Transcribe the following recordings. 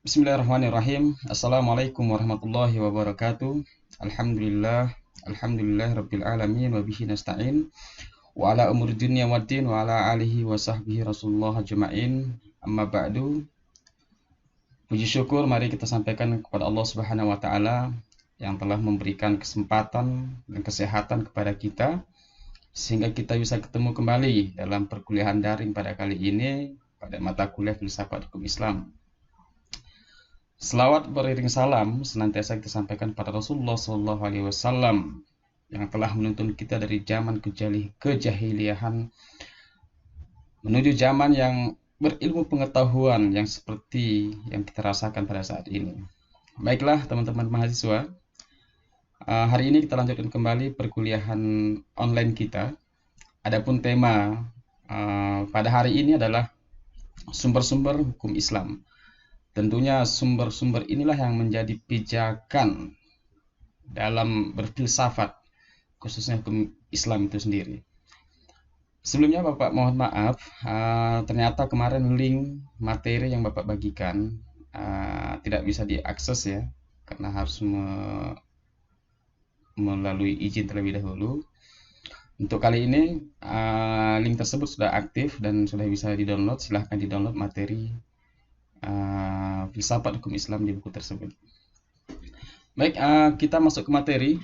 Bismillahirrahmanirrahim. Assalamualaikum warahmatullahi wabarakatuh. Alhamdulillah rabbil alamin wa bihi nasta'in wa ala umuri dunya waddin wa ala alihi wa sahbihi Rasulullah ajma'in. Amma ba'du. Puji syukur mari kita sampaikan kepada Allah Subhanahu wa taala yang telah memberikan kesempatan dan kesehatan kepada kita sehingga kita bisa ketemu kembali dalam perkuliahan daring pada kali ini pada mata kuliah Filsafat Hukum Islam. Selawat beriring salam senantiasa kita sampaikan pada Rasulullah SAW yang telah menuntun kita dari zaman kejahiliahan menuju zaman yang berilmu pengetahuan yang seperti yang kita rasakan pada saat ini. Baiklah teman-teman mahasiswa, hari ini kita lanjutkan kembali perkuliahan online kita. Adapun tema pada hari ini adalah sumber-sumber hukum Islam. Tentunya sumber-sumber inilah yang menjadi pijakan dalam berfilsafat, khususnya hukum Islam itu sendiri. Sebelumnya Bapak mohon maaf, ternyata kemarin link materi yang Bapak bagikan tidak bisa diakses ya, karena harus melalui izin terlebih dahulu. Untuk kali ini link tersebut sudah aktif dan sudah bisa di-download. Silahkan di-download materi filsafat hukum Islam di buku tersebut. Baik, kita masuk ke materi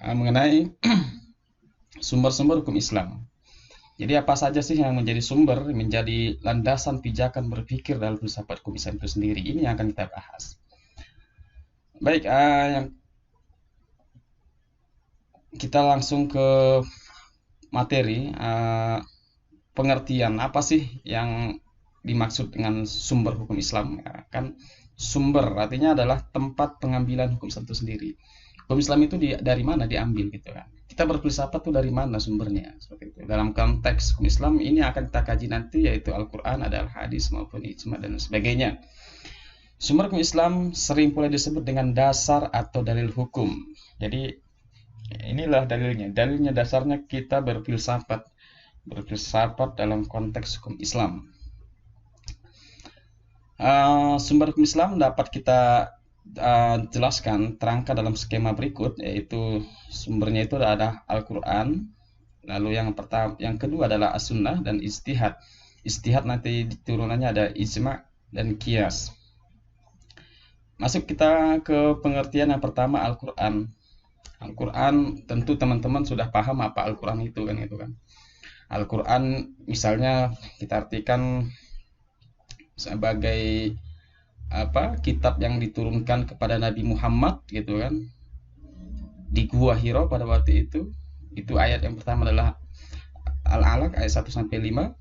mengenai sumber-sumber hukum Islam. Jadi apa saja sih yang menjadi sumber, menjadi landasan pijakan berpikir dalam filsafat hukum Islam itu sendiri? Ini yang akan kita bahas. Baik, kita langsung ke materi. Pengertian apa sih yang dimaksud dengan sumber hukum Islam? Kan sumber artinya adalah tempat pengambilan hukum Islam itu sendiri. Hukum Islam itu dari mana diambil gitu kan? Kita berfilsafat tuh dari mana sumbernya? Seperti itu. Dalam konteks hukum Islam ini akan kita kaji nanti, yaitu Al-Quran, ada Al-Hadis maupun ijma dan sebagainya. Sumber hukum Islam sering pula disebut dengan dasar atau dalil hukum. Jadi inilah dalilnya. Dalilnya dasarnya kita berfilsafat dalam konteks hukum Islam. Sumber hukum Islam dapat kita terangkan dalam skema berikut, yaitu sumbernya itu ada Al-Quran, lalu yang kedua adalah As-Sunnah dan Ijtihad. Ijtihad nanti turunannya ada Ijma dan Qiyas. Masuk kita ke pengertian yang pertama, Al-Quran. Al-Quran tentu teman-teman sudah paham apa Al-Quran itu kan. Al-Quran misalnya kita artikan sebagai kitab yang diturunkan kepada Nabi Muhammad gitu kan, di Gua Hiro pada waktu itu. Itu ayat yang pertama adalah Al-Alaq ayat 1 sampai 5.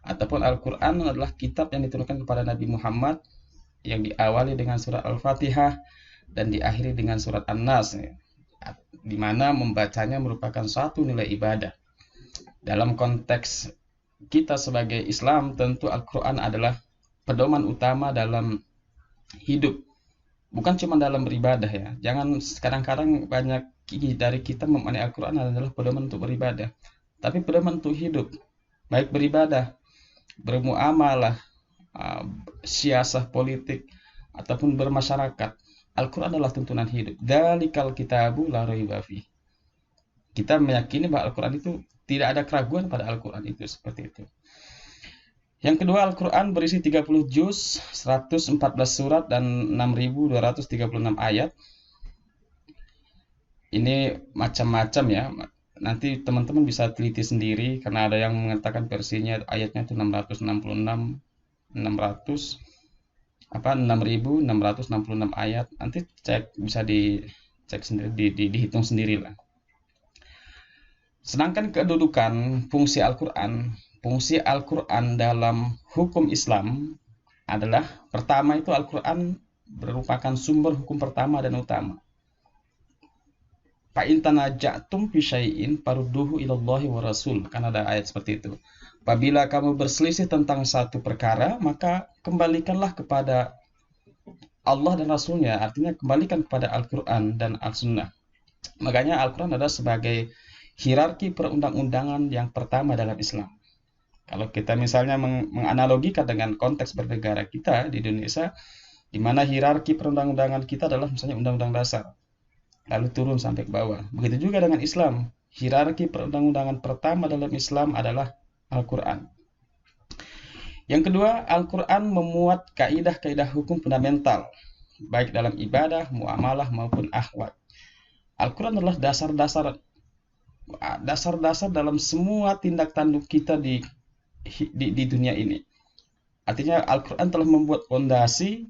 Ataupun Al-Quran adalah kitab yang diturunkan kepada Nabi Muhammad yang diawali dengan surat Al-Fatihah dan diakhiri dengan surat An-Nas, di mana membacanya merupakan suatu nilai ibadah. Dalam konteks kita sebagai Islam, tentu Al-Quran adalah pedoman utama dalam hidup, bukan cuma dalam beribadah ya. Jangan kadang-kadang banyak dari kita memaknai Al-Quran adalah pedoman untuk beribadah, tapi pedoman untuk hidup, baik beribadah, bermuamalah, siasah politik, ataupun bermasyarakat. Al-Quran adalah tuntunan hidup. Dzalikal kitabu la raiba fih. Kita meyakini bahwa Al-Quran itu tidak ada keraguan pada Al-Quran itu, seperti itu. Yang kedua, Al-Quran berisi 30 juz, 114 surat, dan 6.236 ayat. Ini macam-macam ya. Nanti teman-teman bisa teliti sendiri, karena ada yang mengatakan versinya ayatnya itu 6.666 ayat. Nanti bisa dicek sendiri, dihitung sendiri lah. Sedangkan kedudukan fungsi Al-Quran dalam hukum Islam adalah, pertama itu Al-Quran merupakan sumber hukum pertama dan utama. Fa in tanaja'tum fi syai'in farudduhu ilallahi wa rasul. Kan ada ayat seperti itu. Apabila kamu berselisih tentang satu perkara, maka kembalikanlah kepada Allah dan Rasulnya. Artinya kembalikan kepada Al-Quran dan Al-Sunnah. Makanya Al-Quran adalah sebagai hierarki perundang-undangan yang pertama dalam Islam. Kalau kita misalnya menganalogikan dengan konteks bernegara kita di Indonesia, di mana hierarki perundang-undangan kita adalah misalnya Undang-Undang Dasar, lalu turun sampai ke bawah. Begitu juga dengan Islam. Hierarki perundang-undangan pertama dalam Islam adalah Al-Quran. Yang kedua, Al-Quran memuat kaidah-kaidah hukum fundamental, baik dalam ibadah, muamalah, maupun akhlak. Al-Quran adalah dasar-dasar dalam semua tindak tanduk kita di dunia ini. Artinya Al-Quran telah membuat fondasi,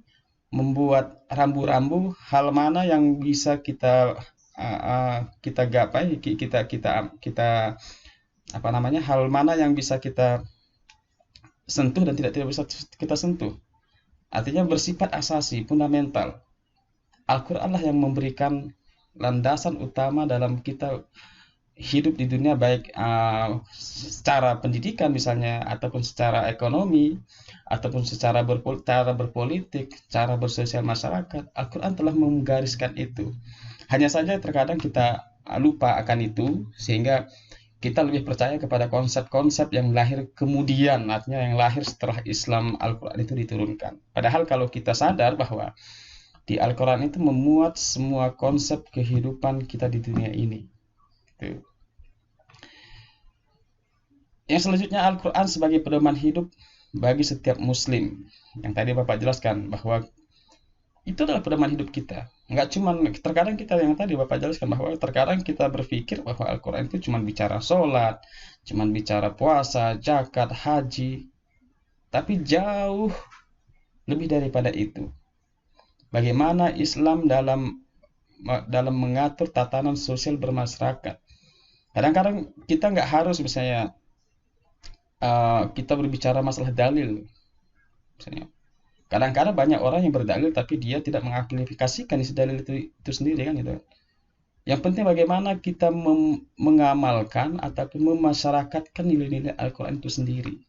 membuat rambu-rambu hal mana yang bisa kita gapai, hal mana yang bisa kita sentuh dan tidak bisa kita sentuh. Artinya bersifat asasi, fundamental. Al-Quran lah yang memberikan landasan utama dalam kita hidup di dunia, baik secara pendidikan misalnya, ataupun secara ekonomi, ataupun secara berpolitik, cara bersosial masyarakat. Al-Quran telah menggariskan itu. Hanya saja terkadang kita lupa akan itu, sehingga kita lebih percaya kepada konsep-konsep yang lahir kemudian, artinya yang lahir setelah Islam, Al-Quran itu diturunkan. Padahal kalau kita sadar bahwa di Al-Quran itu memuat semua konsep kehidupan kita di dunia ini. Yang selanjutnya, Al-Quran sebagai pedoman hidup bagi setiap muslim. Yang tadi Bapak jelaskan bahwa itu adalah pedoman hidup kita. Enggak cuma terkadang kita, yang tadi Bapak jelaskan bahwa terkadang kita berpikir bahwa Al-Quran itu cuma bicara sholat, cuma bicara puasa, zakat, haji. Tapi jauh lebih daripada itu. Bagaimana Islam dalam mengatur tatanan sosial bermasyarakat. Kadang-kadang kita nggak harus misalnya kita berbicara masalah dalil. Misalnya, kadang-kadang banyak orang yang berdalil tapi dia tidak mengaplikasikan isi dalil itu sendiri kan itu. Yang penting bagaimana kita mengamalkan ataupun memasyarakatkan nilai-nilai Al-Quran itu sendiri.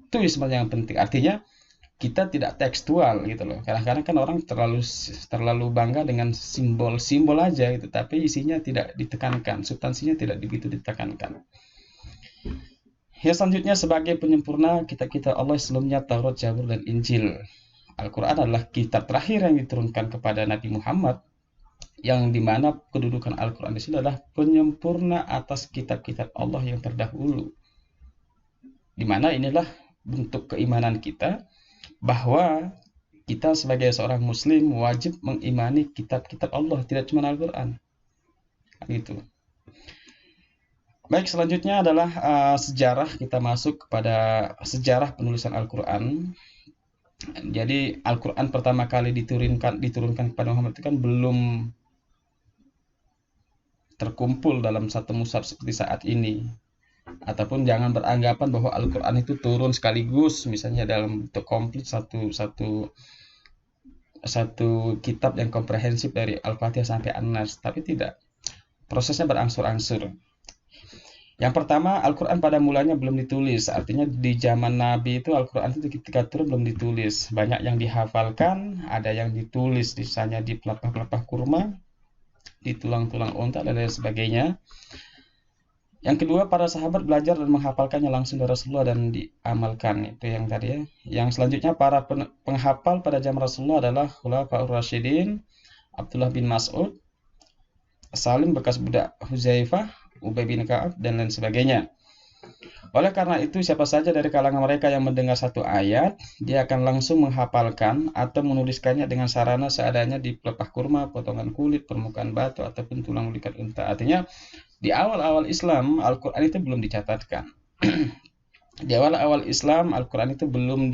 Itu sebenarnya yang penting. Artinya kita tidak tekstual gitu loh. Kadang-kadang kan orang terlalu bangga dengan simbol-simbol aja gitu, tapi isinya tidak ditekankan, substansinya tidak begitu ditekankan. Yang selanjutnya sebagai penyempurna kitab-kitab Allah sebelumnya, Taurat, Zabur, dan Injil. Al-Quran adalah kitab terakhir yang diturunkan kepada Nabi Muhammad, yang dimana kedudukan Al-Quran di sini adalah penyempurna atas kitab-kitab Allah yang terdahulu. Dimana inilah bentuk keimanan kita, bahwa kita sebagai seorang muslim wajib mengimani kitab-kitab Allah, tidak cuma Al-Quran. Gitu. Baik, selanjutnya adalah sejarah. Kita masuk kepada sejarah penulisan Al-Quran. Jadi Al-Quran pertama kali diturunkan kepada Muhammad itu kan belum terkumpul dalam satu mushaf seperti saat ini. Ataupun jangan beranggapan bahwa Al-Quran itu turun sekaligus, misalnya dalam bentuk komplit satu kitab yang komprehensif dari Al-Fatihah sampai An-Nas, tapi tidak. Prosesnya berangsur-angsur. Yang pertama, Al-Quran pada mulanya belum ditulis, artinya di zaman Nabi itu Al-Quran itu ketika turun belum ditulis. Banyak yang dihafalkan, ada yang ditulis misalnya di pelepah-pelepah kurma, di tulang-tulang unta, dan lain sebagainya. Yang kedua, para sahabat belajar dan menghafalkannya langsung dari Rasulullah dan diamalkan. Itu yang tadi ya. Yang selanjutnya, para penghafal pada zaman Rasulullah adalah Khulafaur Rasyidin, Abdullah bin Mas'ud, Salim bekas budak Huzaifah, Ubay bin Ka'ab, dan lain sebagainya. Oleh karena itu, siapa saja dari kalangan mereka yang mendengar satu ayat, dia akan langsung menghafalkan atau menuliskannya dengan sarana seadanya di pelepah kurma, potongan kulit, permukaan batu, ataupun tulang likat unta. Artinya, di awal-awal Islam, Al-Quran itu belum dicatatkan. Di awal-awal Islam, Al-Quran itu belum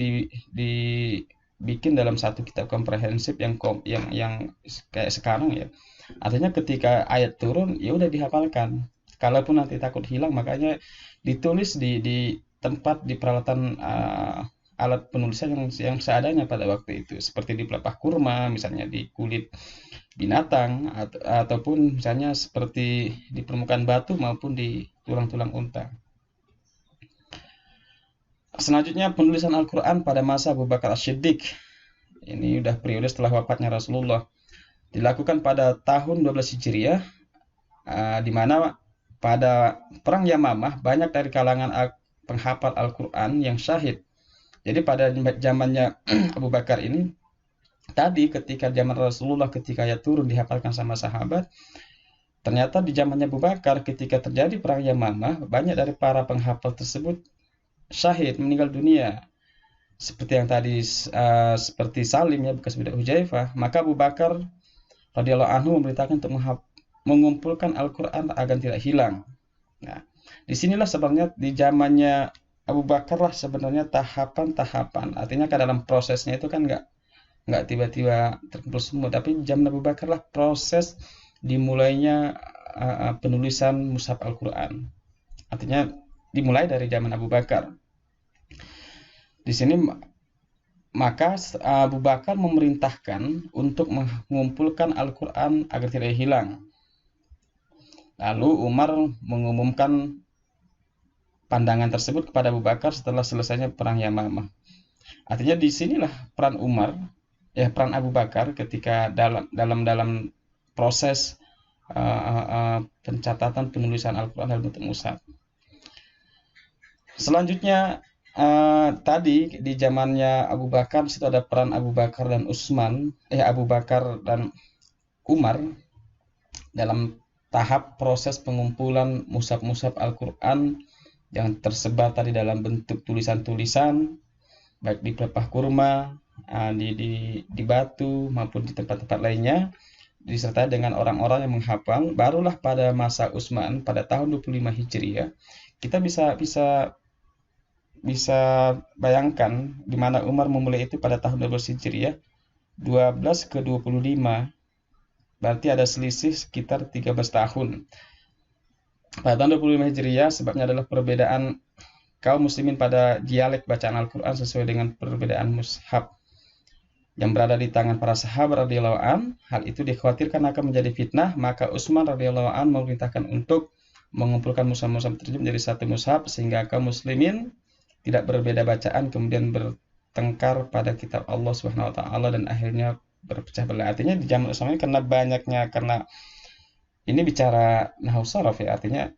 dibikin dalam satu kitab komprehensif yang kayak sekarang ya. Artinya ketika ayat turun, ya udah dihafalkan. Kalaupun nanti takut hilang, makanya ditulis di tempat, di peralatan alat penulisan yang seadanya pada waktu itu, seperti di pelepah kurma, misalnya di kulit binatang, ataupun misalnya seperti di permukaan batu maupun di tulang-tulang unta. Selanjutnya, penulisan Al-Quran pada masa Abu Bakar As-Siddiq. Ini udah periode setelah wafatnya Rasulullah. Dilakukan pada tahun 12 Hijriah, di mana pada perang Yamamah banyak dari kalangan penghafal Al-Quran yang syahid. Jadi pada zamannya Abu Bakar ini tadi ketika zaman Rasulullah ketika ayat turun dihafalkan sama sahabat, ternyata di zamannya Abu Bakar ketika terjadi perang Yamamah, banyak dari para penghafal tersebut syahid, meninggal dunia. Seperti yang tadi seperti Salim ya, bekas budak Hujaifah, maka Abu Bakar radhiyallahu anhu memerintahkan untuk mengumpulkan Al-Qur'an agar tidak hilang. Nah, disinilah sebenarnya di zamannya Abu Bakar lah sebenarnya tahapan-tahapan. Artinya kan dalam prosesnya itu kan nggak tiba-tiba terkumpul semua, tapi di zaman Abu Bakar lah proses dimulainya penulisan mushaf Al-Qur'an. Artinya dimulai dari zaman Abu Bakar. Di sini maka Abu Bakar memerintahkan untuk mengumpulkan Al-Qur'an agar tidak hilang. Lalu Umar mengumumkan pandangan tersebut kepada Abu Bakar setelah selesainya perang Yamamah. Artinya di sinilah peran Umar, peran Abu Bakar ketika dalam proses pencatatan penulisan Al-Qur'an dalam bentuk mushaf. Selanjutnya tadi di zamannya Abu Bakar situ ada peran Abu Bakar dan Abu Bakar dan Umar dalam tahap proses pengumpulan mushaf-mushaf Al-Qur'an yang tersebar tadi dalam bentuk tulisan-tulisan, baik di pelepah kurma, di batu maupun di tempat-tempat lainnya, disertai dengan orang-orang yang menghafal. Barulah pada masa Utsman pada tahun 25 Hijriah kita bisa bayangkan di mana Umar memulai itu pada tahun 12 Hijriah, 12 ke 25. Berarti ada selisih sekitar 13 tahun. Pada tahun 25 Hijriah sebabnya adalah perbedaan kaum muslimin pada dialek bacaan Al-Qur'an sesuai dengan perbedaan mushaf yang berada di tangan para sahabat radhiyallahu an. Hal itu dikhawatirkan akan menjadi fitnah, maka Utsman radhiyallahu an memerintahkan untuk mengumpulkan mushaf-mushaf tersebut menjadi satu mushaf sehingga kaum muslimin tidak berbeda bacaan kemudian bertengkar pada kitab Allah Subhanahu wa taala dan akhirnya berpecah belah. Artinya di zaman Utsman karena ini bicara nahwu sharaf ya, artinya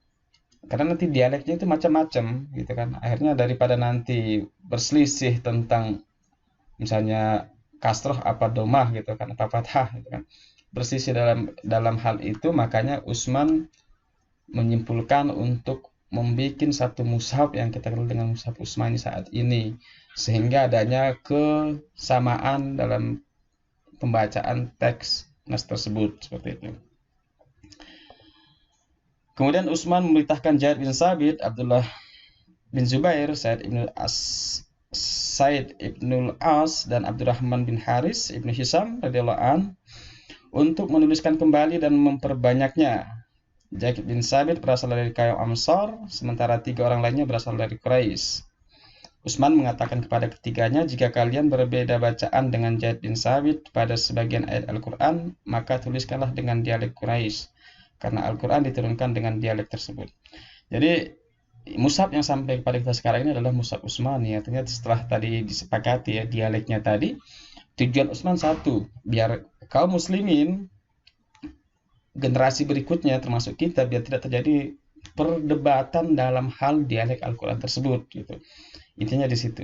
karena nanti dialeknya itu macam-macam gitu kan. Akhirnya daripada nanti berselisih tentang misalnya kasroh apa domah gitu kan, apa fathah gitu kan. Berselisih dalam hal itu, makanya Utsman menyimpulkan untuk membuat satu mushaf yang kita kenal dengan mushaf Utsmani saat ini, sehingga adanya kesamaan dalam pembacaan teks nas tersebut seperti itu. Kemudian Utsman memerintahkan Zaid bin Sabit, Abdullah bin Zubair, Said ibnul As dan Abdurrahman bin Haris ibnu Hisam radhiyallahu an untuk menuliskan kembali dan memperbanyaknya. Zaid bin Sabit berasal dari kaum Ansar, sementara 3 orang lainnya berasal dari Quraisy. Utsman mengatakan kepada ketiganya, jika kalian berbeda bacaan dengan Zaid bin Sabit pada sebagian ayat Al-Qur'an, maka tuliskanlah dengan dialek Quraisy, karena Al-Qur'an diturunkan dengan dialek tersebut. Jadi mushaf yang sampai kepada kita sekarang ini adalah mushaf Utsmani. Artinya setelah tadi disepakati ya dialeknya tadi, tujuan Utsman satu, biar kaum muslimin generasi berikutnya termasuk kita biar tidak terjadi perdebatan dalam hal dialek Al-Qur'an tersebut gitu. Intinya di situ.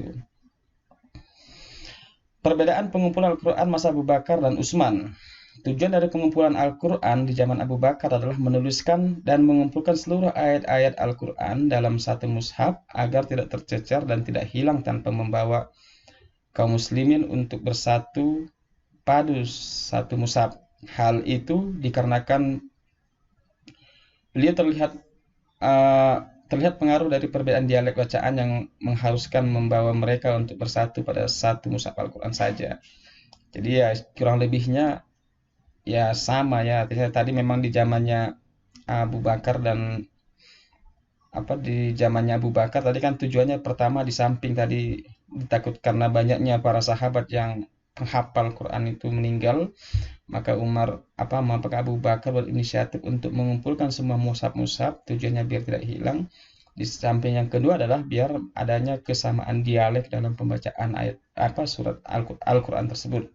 Perbedaan pengumpulan Al-Qur'an masa Abu Bakar dan Utsman. Tujuan dari pengumpulan Al-Qur'an di zaman Abu Bakar adalah menuliskan dan mengumpulkan seluruh ayat-ayat Al-Qur'an dalam satu mushaf agar tidak tercecer dan tidak hilang tanpa membawa kaum muslimin untuk bersatu padu satu mushaf. Hal itu dikarenakan beliau terlihat pengaruh dari perbedaan dialek bacaan yang mengharuskan membawa mereka untuk bersatu pada satu mushaf Al-Qur'an saja. Jadi ya kurang lebihnya ya sama ya. Artinya tadi memang di zamannya Abu Bakar dan di zamannya Abu Bakar tadi kan tujuannya pertama di samping tadi ditakut karena banyaknya para sahabat yang penghafal Quran itu meninggal, maka Abu Bakar berinisiatif untuk mengumpulkan semua mushaf-mushaf, tujuannya biar tidak hilang. Di samping yang kedua adalah biar adanya kesamaan dialek dalam pembacaan surat Al-Qur'an tersebut.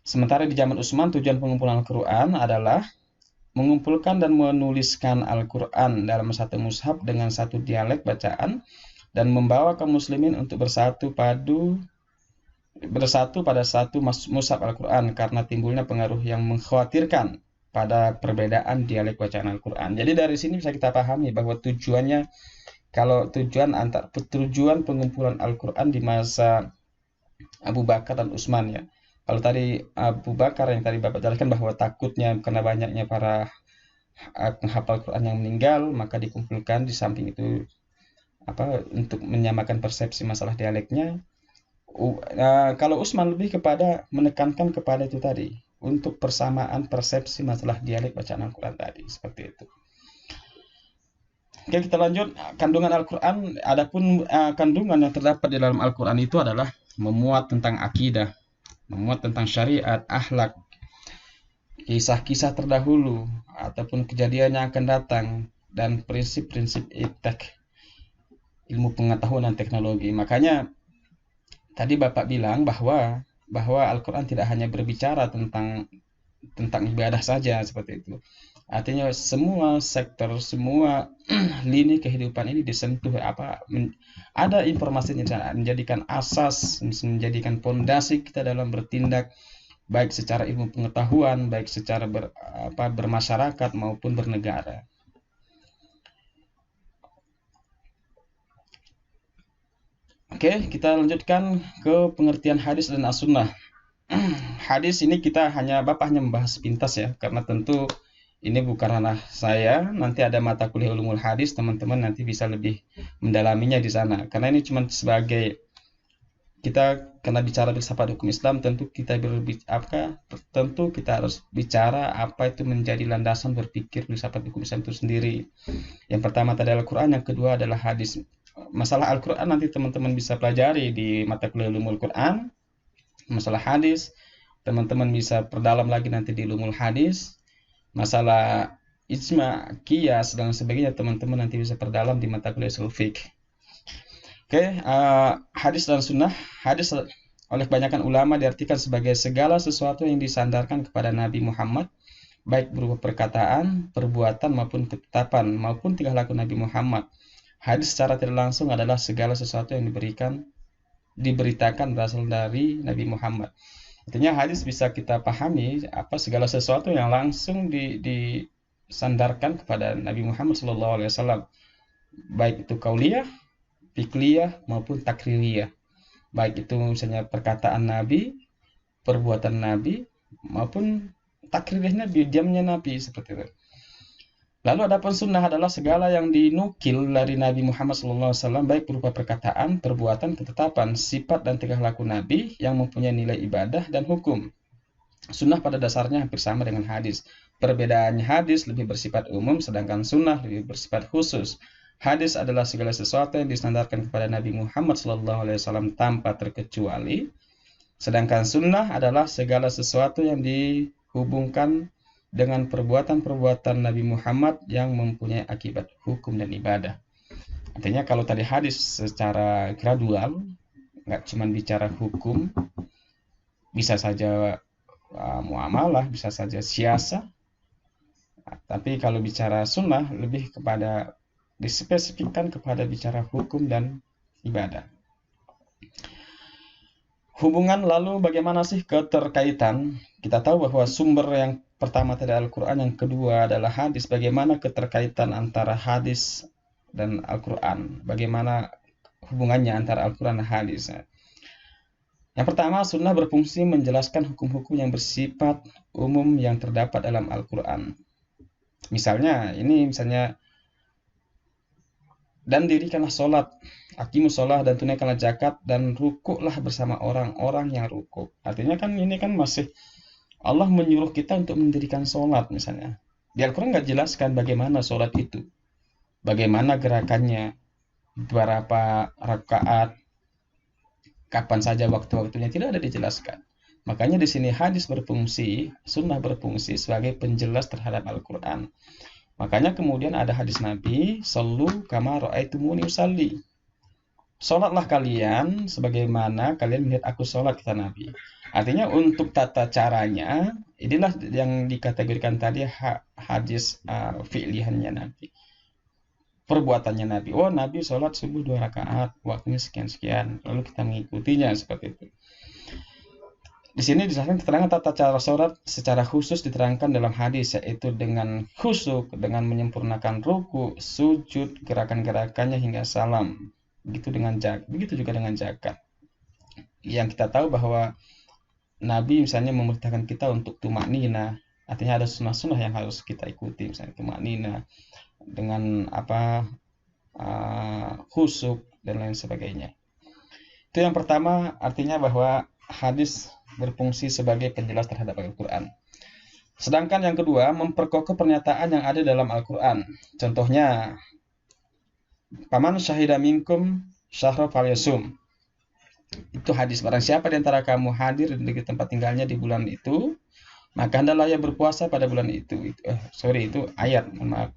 Sementara di zaman Utsman tujuan pengumpulan Al-Qur'an adalah mengumpulkan dan menuliskan Al-Qur'an dalam satu mushaf dengan satu dialek bacaan dan membawa kaum muslimin untuk bersatu padu bersatu pada satu mushaf Al-Quran karena timbulnya pengaruh yang mengkhawatirkan pada perbedaan dialek bacaan Al-Quran. Jadi dari sini bisa kita pahami bahwa tujuannya, kalau tujuan pengumpulan Al-Quran di masa Abu Bakar dan Utsman ya. Kalau tadi Abu Bakar yang tadi Bapak jelaskan bahwa takutnya karena banyaknya para penghafal Quran yang meninggal, maka dikumpulkan. Di samping itu untuk menyamakan persepsi masalah dialeknya. Kalau Utsman lebih kepada menekankan kepada itu tadi, untuk persamaan persepsi masalah dialek bacaan Al-Quran tadi, seperti itu. Oke, kita lanjut. Kandungan Al-Quran, adapun kandungan yang terdapat di dalam Al-Quran itu adalah memuat tentang akidah, memuat tentang syariat, akhlak, kisah-kisah terdahulu, ataupun kejadian yang akan datang, dan prinsip-prinsip iptek, ilmu pengetahuan dan teknologi. Makanya tadi Bapak bilang bahwa Al-Quran tidak hanya berbicara tentang ibadah saja, seperti itu. Artinya semua sektor, semua lini kehidupan ini disentuh, ada informasi yang menjadikan asas, menjadikan fondasi kita dalam bertindak, baik secara ilmu pengetahuan, baik secara bermasyarakat maupun bernegara. Oke, kita lanjutkan ke pengertian hadis dan as-sunnah. Hadis ini Bapak hanya membahas sepintas ya, karena tentu ini bukan ranah saya. Nanti ada mata kuliah ulumul hadis, teman-teman nanti bisa lebih mendalaminya di sana. Karena ini cuma sebagai karena bicara filsafat hukum Islam, tentu kita harus bicara apa itu menjadi landasan berpikir filsafat hukum Islam itu sendiri. Yang pertama tadi Al-Quran, yang kedua adalah hadis. Masalah Al-Quran nanti teman-teman bisa pelajari di mata kuliah ulumul Quran. Masalah hadis teman-teman bisa perdalam lagi nanti di ulumul hadis. Masalah ijma, qiyas dan sebagainya teman-teman nanti bisa perdalam di mata kuliah ushul fiqh. Oke, hadis dan sunnah. Hadis oleh kebanyakan ulama diartikan sebagai segala sesuatu yang disandarkan kepada Nabi Muhammad, baik berupa perkataan, perbuatan maupun ketetapan maupun tingkah laku Nabi Muhammad. Hadis secara tidak langsung adalah segala sesuatu yang diberitakan berasal dari Nabi Muhammad. Artinya hadis bisa kita pahami segala sesuatu yang langsung disandarkan kepada Nabi Muhammad SAW, baik itu qauliyah, fiqliyah maupun takririyah. Baik itu misalnya perkataan Nabi, perbuatan Nabi maupun takririyahnya, diamnya Nabi, seperti itu. Lalu adapun sunnah adalah segala yang dinukil dari Nabi Muhammad SAW, baik berupa perkataan, perbuatan, ketetapan, sifat dan tingkah laku Nabi yang mempunyai nilai ibadah dan hukum. Sunnah pada dasarnya hampir sama dengan hadis. Perbedaannya, hadis lebih bersifat umum, sedangkan sunnah lebih bersifat khusus. Hadis adalah segala sesuatu yang disandarkan kepada Nabi Muhammad SAW tanpa terkecuali, sedangkan sunnah adalah segala sesuatu yang dihubungkan dengan perbuatan-perbuatan Nabi Muhammad yang mempunyai akibat hukum dan ibadah. Artinya kalau tadi hadis secara gradual, nggak cuma bicara hukum, bisa saja muamalah, bisa saja siasa. Tapi kalau bicara sunnah lebih kepada dispesifikkan kepada bicara hukum dan ibadah. Hubungan, lalu bagaimana sih keterkaitan? Kita tahu bahwa sumber yang pertama tadi Al-Quran, yang kedua adalah hadis. Bagaimana keterkaitan antara hadis dan Al-Quran? Bagaimana hubungannya antara Al-Quran dan hadis? Yang pertama, sunnah berfungsi menjelaskan hukum-hukum yang bersifat umum yang terdapat dalam Al-Quran. Misalnya, dan dirikanlah sholat, aqimus sholat, dan tunaikanlah zakat, dan rukuklah bersama orang-orang yang rukuk. Artinya kan ini kan masih Allah menyuruh kita untuk mendirikan sholat misalnya. Di Al-Quran nggak jelaskan bagaimana sholat itu, bagaimana gerakannya, berapa rakaat, kapan saja waktu-waktunya, tidak ada dijelaskan. Makanya di sini hadis berfungsi, sunnah berfungsi sebagai penjelas terhadap Al-Quran. Makanya kemudian ada hadis Nabi, sallu kama ra'aitumuni usalli. Sholatlah kalian sebagaimana kalian melihat aku sholat, kata Nabi. Artinya untuk tata caranya, inilah yang dikategorikan tadi hadis fi'lihannya Nabi. Perbuatannya Nabi. Oh, Nabi sholat subuh 2 rakaat, waktunya sekian-sekian. Lalu kita mengikutinya seperti itu. Di sini dijelaskan keterangan tata cara sholat secara khusus diterangkan dalam hadis, yaitu dengan khusyuk, dengan menyempurnakan ruku, sujud, gerakan-gerakannya hingga salam. Begitu juga dengan zakat. Yang kita tahu bahwa Nabi misalnya memerintahkan kita untuk tumaknina, artinya ada sunnah-sunnah yang harus kita ikuti, misalnya tumaknina dengan khusyuk dan lain sebagainya. Itu yang pertama, artinya bahwa hadis berfungsi sebagai penjelas terhadap Al-Quran. Sedangkan yang kedua, memperkokoh pernyataan yang ada dalam Al-Quran. Contohnya, paman syahida minkum syahra falyasum. Itu hadis, barang siapa di antara kamu hadir di tempat tinggalnya di bulan itu, maka hendaklah ia berpuasa pada bulan itu. Itu ayat, maaf.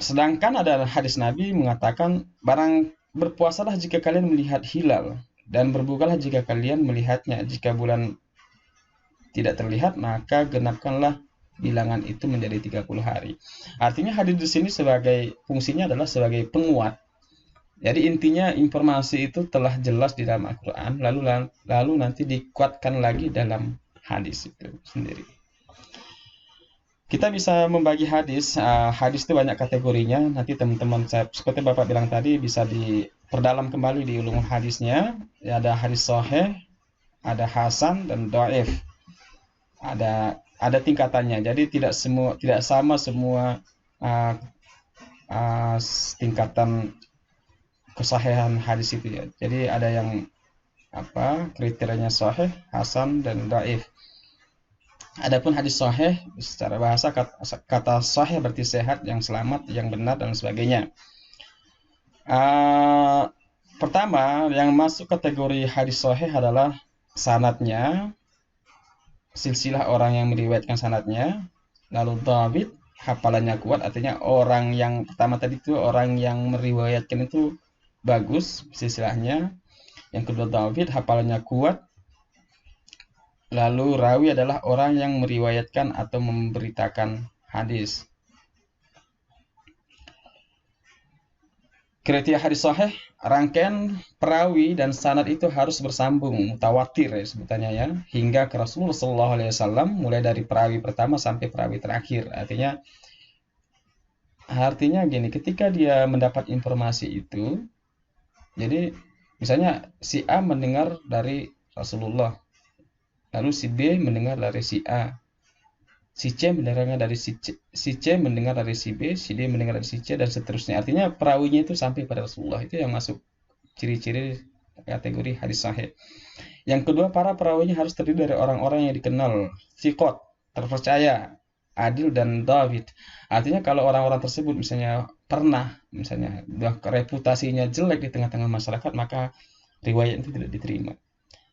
Sedangkan ada hadis Nabi mengatakan, barang berpuasalah jika kalian melihat hilal, dan berbukalah jika kalian melihatnya. Jika bulan tidak terlihat, maka genapkanlah bilangan itu menjadi 30 hari. Artinya hadis di sini sebagai fungsinya adalah sebagai penguat. Jadi intinya informasi itu telah jelas di dalam Al-Quran, lalu nanti dikuatkan lagi dalam hadis itu sendiri. Kita bisa membagi hadis. Hadis itu banyak kategorinya. Nanti teman-teman, seperti Bapak bilang tadi, bisa diperdalam kembali di ulumul hadisnya. Ada hadis sahih, ada hasan, dan dhaif. Ada tingkatannya. Jadi tidak sama semua tingkatan kesahihan hadis itu ya. Jadi ada yang kriterianya sahih, hasan, dan dhaif. Adapun hadis sahih secara bahasa kata sahih berarti sehat, yang selamat, yang benar, dan sebagainya. Pertama, yang masuk kategori hadis sahih adalah sanadnya, silsilah orang yang meriwayatkan sanadnya. Lalu dhabit, hafalannya kuat, artinya orang yang pertama tadi itu orang yang meriwayatkan itu bagus silsilahnya. Yang kedua dhabit, hafalannya kuat. Lalu rawi adalah orang yang meriwayatkan atau memberitakan hadis. Kriteria hadis sahih, rangkaian perawi dan sanad itu harus bersambung, mutawatir ya sebutannya ya, hingga ke Rasulullah SAW, mulai dari perawi pertama sampai perawi terakhir. Artinya gini, ketika dia mendapat informasi itu, jadi misalnya si A mendengar dari Rasulullah, lalu si B mendengar dari si A, si C mendengarnya dari si C mendengar dari si B, si D mendengar dari si C, dan seterusnya. Artinya perawinya itu sampai pada Rasulullah. Itu yang masuk ciri-ciri kategori hadis sahih. Yang kedua, para perawinya harus terdiri dari orang-orang yang dikenal, thiqat, terpercaya, adil, dan dhabit. Artinya kalau orang-orang tersebut misalnya reputasinya jelek di tengah-tengah masyarakat, maka riwayat itu tidak diterima.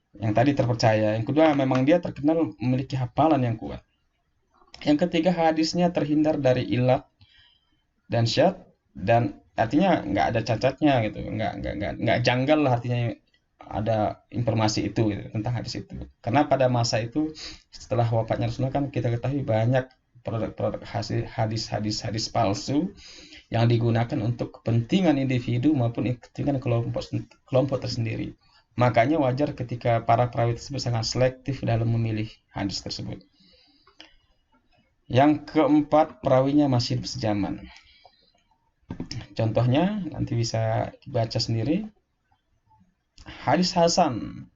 Yang tadi terpercaya. Yang kedua, memang dia terkenal memiliki hafalan yang kuat. Yang ketiga, hadisnya terhindar dari ilat dan syadz, dan artinya nggak ada cacatnya gitu, nggak janggal lah, artinya ada informasi itu gitu, tentang hadis itu. Karena pada masa itu setelah wafatnya Rasulullah kan kita ketahui banyak produk-produk hadis palsu yang digunakan untuk kepentingan individu maupun kepentingan kelompok tersendiri. Makanya wajar ketika para perawi tersebut sangat selektif dalam memilih hadis tersebut. Yang keempat, perawinya masih sejaman. Contohnya nanti bisa dibaca sendiri. Hadis hasan,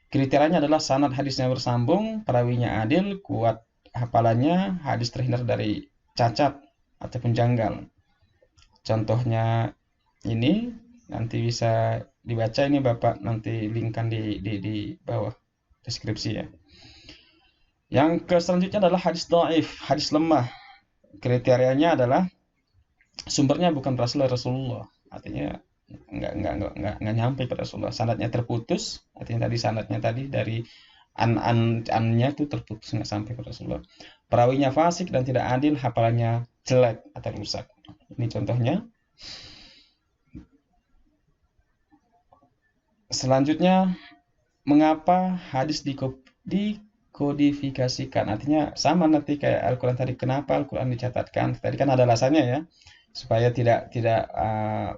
kriterianya adalah sanad hadisnya bersambung, perawinya adil, kuat hafalannya, hadis terhindar dari cacat ataupun janggal. Contohnya ini nanti bisa dibaca, ini Bapak nanti linkkan di bawah deskripsi ya. Yang selanjutnya adalah hadis dhaif, hadis lemah. Kriterianya adalah sumbernya bukan berasal dari Rasulullah, artinya nggak nyampe pada Rasulullah. Sanadnya terputus, artinya tadi sanadnya tadi dari an-nya itu terputus, nggak sampai pada Rasulullah. Perawinya fasik dan tidak adil, hafalannya jelek atau rusak. Ini contohnya. Selanjutnya, mengapa hadis dikodifikasikan? Artinya sama nanti kayak Al-Quran tadi. Kenapa Al-Quran dicatatkan? Tadi kan ada alasannya ya, supaya tidak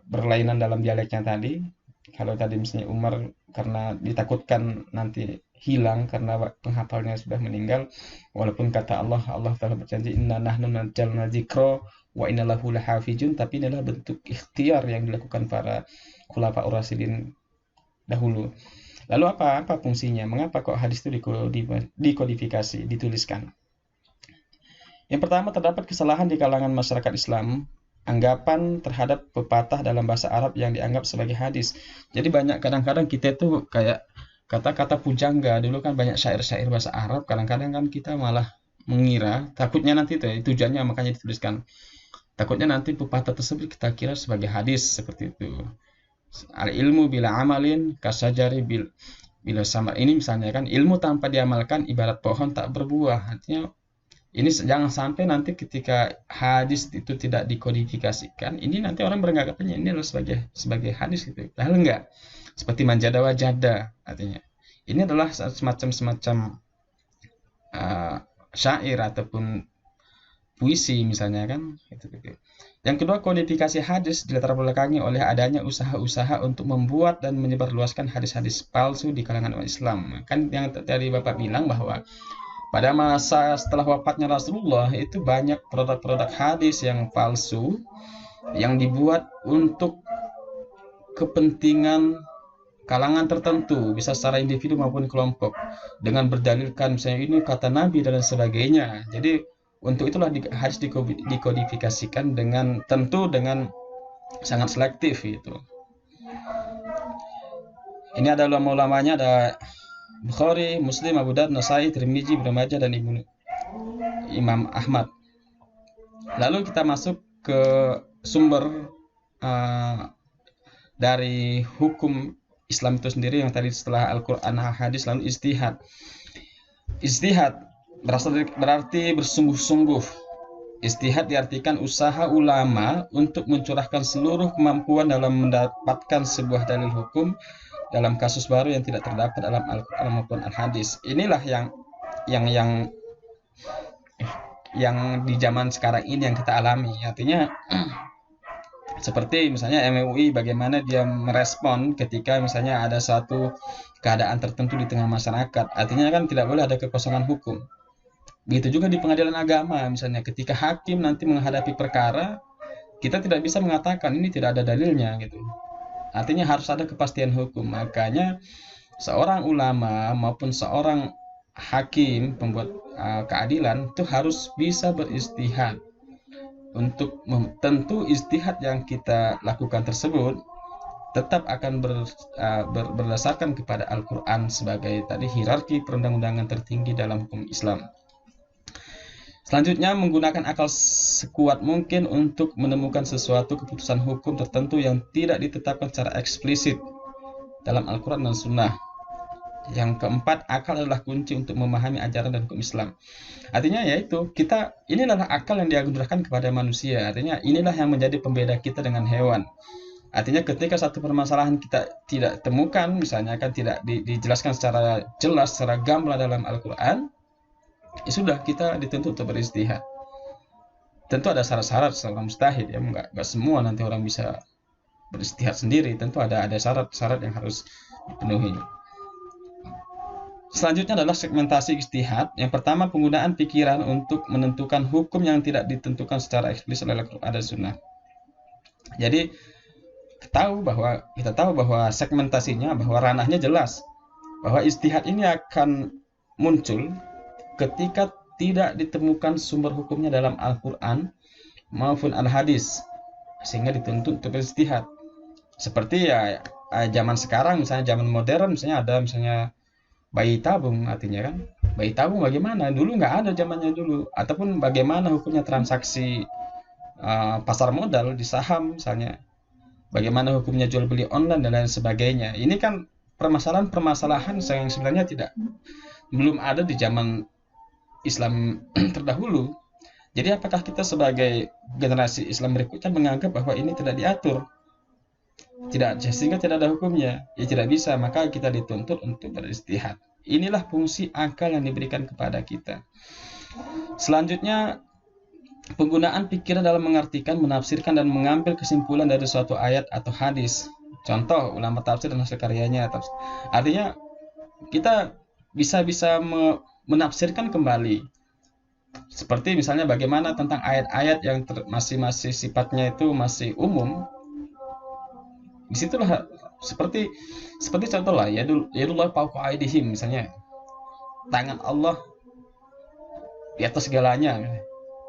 berlainan dalam dialeknya tadi. Kalau tadi misalnya Umar karena ditakutkan nanti hilang karena penghafalnya sudah meninggal. Walaupun kata Allah, Allah telah berjanji inna nahnu nazzalna dzikra wa inna lahu lahafizun, tapi ini adalah bentuk ikhtiar yang dilakukan para khulafaur rasyidin dahulu. Lalu apa fungsinya? Mengapa kok hadis itu dikodifikasi, dituliskan? Yang pertama, terdapat kesalahan di kalangan masyarakat Islam anggapan terhadap pepatah dalam bahasa Arab yang dianggap sebagai hadis. Jadi banyak kadang-kadang kita itu kayak kata-kata pujangga. Dulu kan banyak syair-syair bahasa Arab, kadang-kadang kan kita malah mengira, takutnya nanti tujuannya makanya dituliskan. Takutnya nanti pepatah tersebut kita kira sebagai hadis seperti itu. Al ilmu bila amalin kasajari bila samar. Ini misalnya kan ilmu tanpa diamalkan ibarat pohon tak berbuah. Artinya ini jangan sampai nanti ketika hadis itu tidak dikodifikasikan, ini nanti orang beranggapannya ini adalah sebagai hadis gitu. Padahal enggak. Seperti manjada wajada artinya. Ini adalah semacam syair ataupun puisi misalnya kan gitu. Yang kedua, kodifikasi hadis dilatar belakangi oleh adanya usaha-usaha untuk membuat dan menyebarluaskan hadis-hadis palsu di kalangan umat Islam. Kan yang tadi Bapak bilang bahwa pada masa setelah wafatnya Rasulullah itu banyak produk-produk hadis yang palsu yang dibuat untuk kepentingan kalangan tertentu, bisa secara individu maupun kelompok, dengan berdalilkan misalnya ini kata Nabi dan sebagainya. Jadi untuk itulah hadis dikodifikasikan dengan sangat selektif itu. Ini ada ulama-ulamanya, ada Bukhari, Muslim, Abu Daud, Nasai, Tirmizi, Ibnu Majah, dan Imam Ahmad. Lalu kita masuk ke sumber dari hukum Islam itu sendiri yang tadi setelah Al-Quran, hadis, lalu ijtihad. Ijtihad berarti bersungguh-sungguh. Ijtihad diartikan usaha ulama untuk mencurahkan seluruh kemampuan dalam mendapatkan sebuah dalil hukum dalam kasus baru yang tidak terdapat dalam Al-Quran maupun Al-Hadis. Inilah yang di zaman sekarang ini yang kita alami. Artinya seperti misalnya MUI, bagaimana dia merespon ketika misalnya ada suatu keadaan tertentu di tengah masyarakat. Artinya kan tidak boleh ada kekosongan hukum. Begitu juga di pengadilan agama, misalnya ketika hakim nanti menghadapi perkara, kita tidak bisa mengatakan ini tidak ada dalilnya gitu. Artinya harus ada kepastian hukum. Makanya seorang ulama maupun seorang hakim pembuat keadilan itu harus bisa beristihad. Untuk tentu istihad yang kita lakukan tersebut tetap akan berdasarkan kepada Al-Quran sebagai tadi hierarki perundang-undangan tertinggi dalam hukum Islam. Selanjutnya, menggunakan akal sekuat mungkin untuk menemukan sesuatu keputusan hukum tertentu yang tidak ditetapkan secara eksplisit dalam Al-Quran dan Sunnah. Yang keempat, akal adalah kunci untuk memahami ajaran dan hukum Islam. Artinya yaitu, ini adalah akal yang diagunkan kepada manusia. Artinya inilah yang menjadi pembeda kita dengan hewan. Artinya ketika satu permasalahan kita tidak temukan, misalnya kan tidak dijelaskan secara jelas, secara gamblang dalam Al-Quran, ya sudah, kita dituntut untuk beristihad. Tentu ada syarat-syarat, secara mustahil ya, nggak semua nanti orang bisa beristihad sendiri. Tentu ada syarat-syarat yang harus dipenuhi. Selanjutnya adalah segmentasi ijtihad. Yang pertama, penggunaan pikiran untuk menentukan hukum yang tidak ditentukan secara eksplisit oleh Al-Quran dan Sunnah. Jadi kita tahu bahwa segmentasinya, bahwa ranahnya jelas, bahwa ijtihad ini akan muncul ketika tidak ditemukan sumber hukumnya dalam Al-Quran maupun Al-Hadis, sehingga dituntut untuk beristihad. Seperti ya zaman sekarang, misalnya zaman modern, misalnya ada misalnya bayi tabung, artinya kan bayi tabung bagaimana? Dulu nggak ada zamannya dulu. Ataupun bagaimana hukumnya transaksi pasar modal di saham misalnya, bagaimana hukumnya jual beli online dan lain sebagainya. Ini kan permasalahan yang sebenarnya belum ada di zaman Islam terdahulu. Jadi apakah kita sebagai generasi Islam berikutnya menganggap bahwa ini tidak diatur, sehingga tidak ada hukumnya? Ya tidak bisa, maka kita dituntut untuk beristihad. Inilah fungsi akal yang diberikan kepada kita. Selanjutnya, penggunaan pikiran dalam mengartikan, menafsirkan, dan mengambil kesimpulan dari suatu ayat atau hadis. Contoh ulama tafsir dan hasil karyanya. Artinya kita bisa menafsirkan kembali. Seperti misalnya bagaimana tentang ayat-ayat yang masih sifatnya itu masih umum. Disitulah seperti contoh lah, yadullah fawqa aydihim, misalnya tangan Allah di atas segalanya.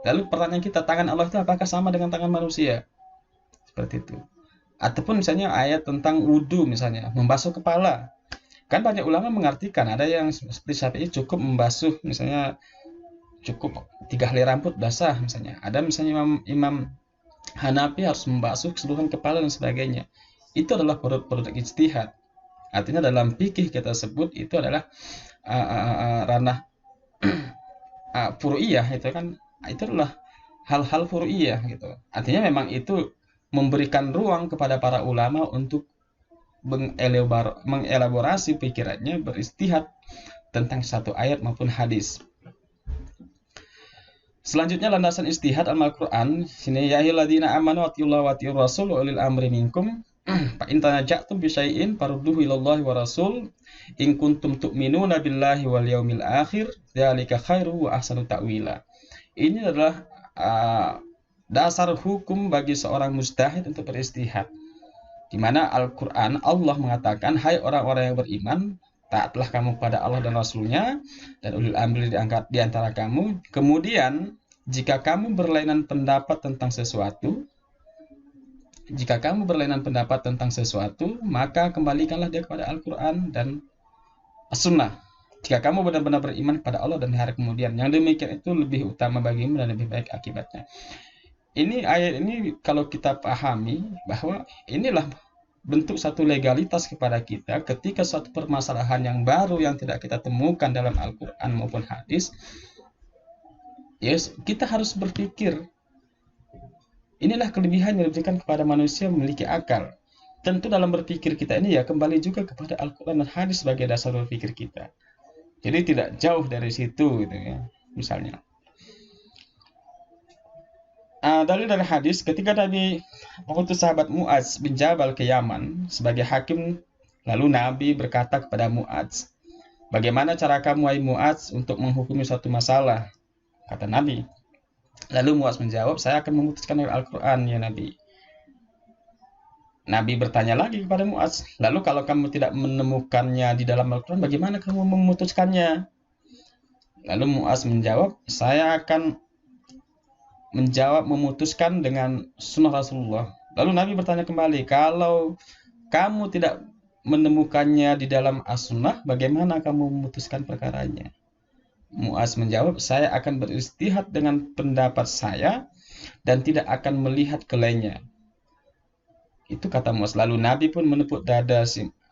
Lalu pertanyaan kita, tangan Allah itu apakah sama dengan tangan manusia? Seperti itu. Ataupun misalnya ayat tentang wudhu, misalnya membasuh kepala. Kan banyak ulama mengartikan, ada yang seperti Syafi'i cukup membasuh, misalnya cukup 3 helai rambut basah misalnya. Ada misalnya Imam Hanafi harus membasuh keseluruhan kepala dan sebagainya. Itu adalah produk ijtihad. Artinya dalam fikih kita sebut itu adalah ranah furu'iyah, itu adalah hal-hal furu'iyah gitu. Artinya memang itu memberikan ruang kepada para ulama untuk mengelaborasi pikirannya, beristihad tentang satu ayat maupun hadis. Selanjutnya landasan istihad Al-Quran. Sini ya ayyuhalladzina amanu atiullaha wa atiur rasul wa ulil amri minkum. Fa in tanaja'tum bi syai'in farudduhu ilallahi wa rasul in kuntum tu'minuna billahi wal yaumil akhir dzalika khairu wa ahsanu ta'wila. Ini adalah dasar hukum bagi seorang mujtahid untuk beristihad. Di mana Al-Quran Allah mengatakan, hai orang-orang yang beriman, taatlah kamu pada Allah dan Rasulnya, dan ulil amri diangkat di antara kamu. Kemudian, jika kamu berlainan pendapat tentang sesuatu, maka kembalikanlah dia kepada Al-Quran dan As-Sunnah. Jika kamu benar-benar beriman pada Allah dan hari kemudian, yang demikian itu lebih utama bagimu dan lebih baik akibatnya. Ini ayat ini kalau kita pahami bahwa inilah bentuk satu legalitas kepada kita ketika suatu permasalahan yang baru yang tidak kita temukan dalam Al-Quran maupun hadis, yes, kita harus berpikir. Inilah kelebihan yang diberikan kepada manusia memiliki akal. Tentu dalam berpikir kita ini ya kembali juga kepada Al-Quran dan hadis sebagai dasar berpikir kita. Jadi tidak jauh dari situ gitu ya. Misalnya dalil dari hadis, ketika Nabi mengutus sahabat Mu'adz bin Jabal ke Yaman sebagai hakim, lalu Nabi berkata kepada Mu'adz, bagaimana cara kamu, wahai Mu'adz, untuk menghukumi suatu masalah? Kata Nabi. Lalu Mu'adz menjawab, saya akan memutuskan dari Al-Quran, ya Nabi. Nabi bertanya lagi kepada Mu'adz, lalu kalau kamu tidak menemukannya di dalam Al-Quran, bagaimana kamu memutuskannya? Lalu Mu'adz menjawab, saya akan memutuskan dengan sunnah Rasulullah. Lalu Nabi bertanya kembali, kalau kamu tidak menemukannya di dalam as-sunnah, bagaimana kamu memutuskan perkaranya? Mu'adz menjawab, saya akan beristihad dengan pendapat saya dan tidak akan melihat ke lainnya. Itu kata Mu'adz. Lalu Nabi pun menepuk dada